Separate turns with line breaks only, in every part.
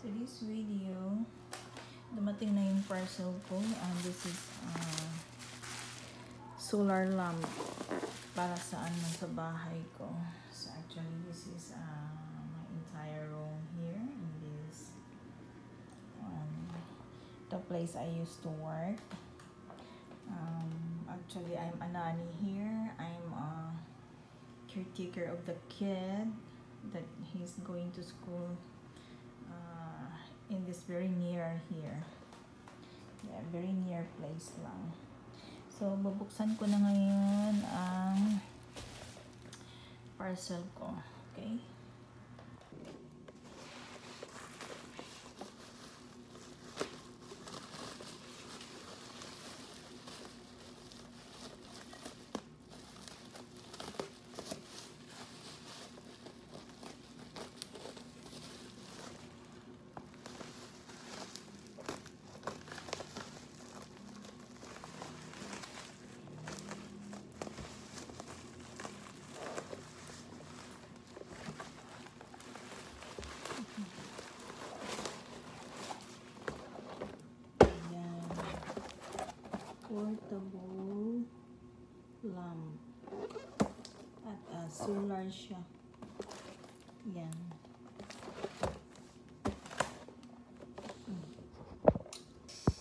Today's video, dumating na yung parcel ko. This is solar lamp para sa sa bahay ko. So actually, this is my entire room here in this the place I used to work. Actually, I'm a nanny here. I'm a caretaker of the kid that he's going to school in this very near here. Yeah, very near place lang. So, bubuksan ko na ngayon ang parcel ko. Okay? Portable lamp at solar siya. Yan.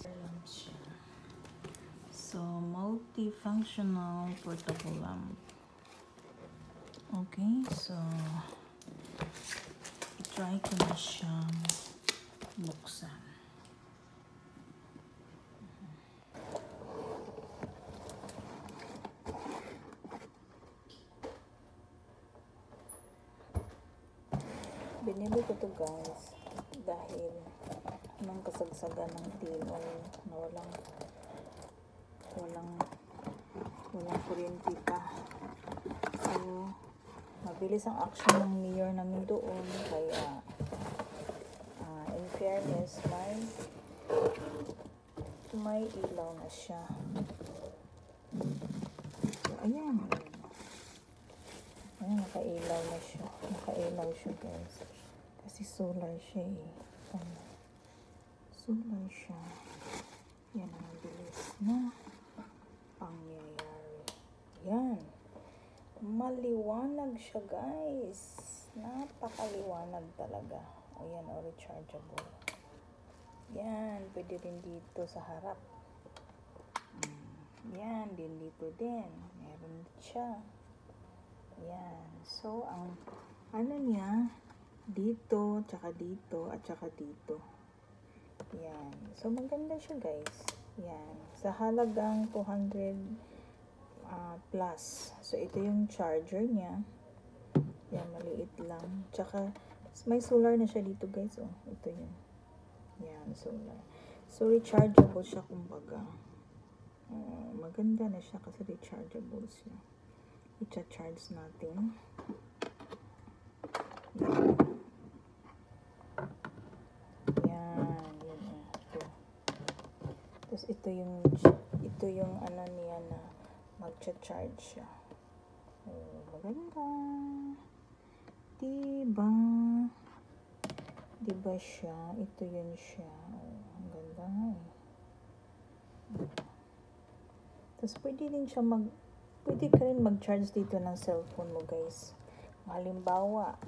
Lamp siya. So, multifunctional portable lamp. Okay, so i-try ko na siyang buksan. Binili ko to guys dahil nang kasagsagan ng tinoy na walang kuryente pa. So, mabilis ang action ng mayor namin doon, kaya in fairness, may ilaw na siya. So, ayan, nakailaw na siya. Nakailaw siya guys. Kasi solar siya eh. Solar siya. Yan ang bilis na pangyayari. Yan. Maliwanag siya guys. Napakaliwanag talaga. Ayan, rechargeable. Yan. Pwede rin dito sa harap. Yan. Din dito din. Meron siya. Yan. So, ang ano niya, dito, tsaka dito, at tsaka dito. Yan. So, maganda siya guys. Yan. Sa halagang 200 plus. So, ito yung charger niya. Yan, maliit lang. Tsaka, may solar na siya dito guys. Oh, ito yun. Yan, solar. So, rechargeable siya kumbaga. Maganda na siya kasi rechargeable siya. I-charge natin. Yan. Yan. Ito. Tapos ito yung ano niya na mag-charge siya. Maganda. Diba? Diba siya? Ito yun siya. Ang ganda nga eh. Tapos pwede ka rin mag-charge dito ng cellphone mo guys. Halimbawa,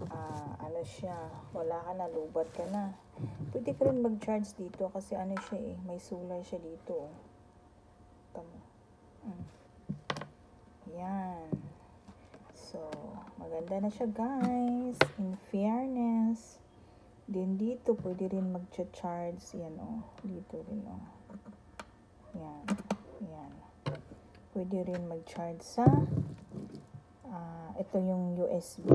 ano siya, wala ka na, lubat ka na. Pwede ka rin mag-charge dito kasi ano siya eh, may solar siya dito. Tama. Yan. So, maganda na siya guys. In fairness. Din dito, pwede rin mag-charge. Yan o. Dito rin o. Yan. Yan. Pwede rin mag-charge sa ito yung USB.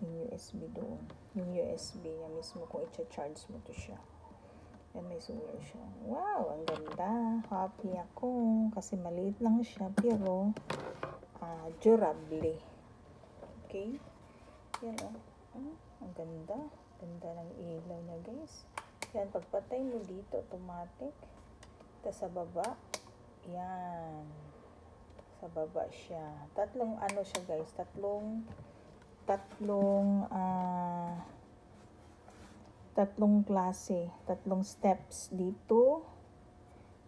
Yung USB doon. Yung USB niya mismo kung i-charge mo to siya. Yan, may solar siya. Wow, ang ganda. Happy ako. Kasi maliit lang siya pero durable. Okay? Yan o. Ang ganda. Ganda ng ilaw niya guys. Yan, pagpatay mo dito, automatic. Tapos sa baba, yan. Sa baba siya. Tatlong ano siya guys. Tatlong tatlong klase, tatlong steps dito,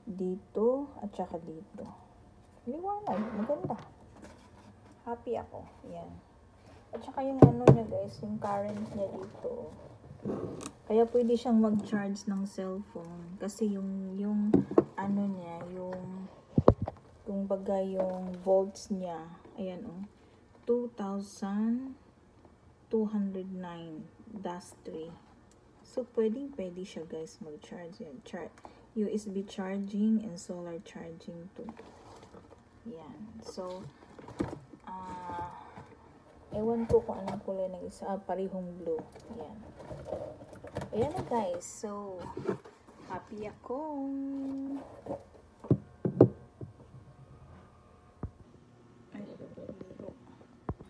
dito, at saka dito. Liwanag, maganda. Happy ako. Yan. At saka yung ano niya guys, yung current niya dito. Kaya pwede siyang mag-charge ng cellphone. Kasi yung ano niya, yung bagay yung volts niya. Ayan oh. 2,209-3. So, pwede siya guys mag-charge. Yan. USB charging and solar charging too. Yan. So, ewan ko kung anong kulay ng isa. Parehong blue. Yan. Ayan na guys. So, happy ako.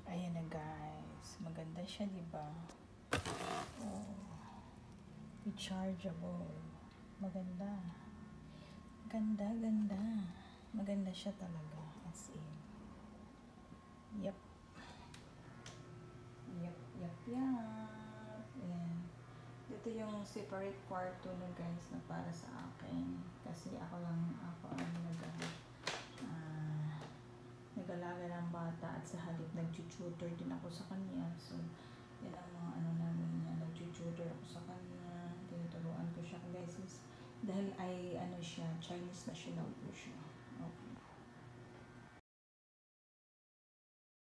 Ayan na guys. Maganda siya, diba? Oh. Rechargeable. Maganda. Ganda. Maganda siya talaga. As in. Yep. Ayan. Dito yung separate kwarto na guys na para sa akin. Kasi ako nag-alaga ng bata at sa halip nag-tutor din ako sa kanya. So, yan ang mga ano namin na nag-tutor ako sa kanya. Tinuturuan ko siya guys. Dahil ay ano siya, Chinese national po siya.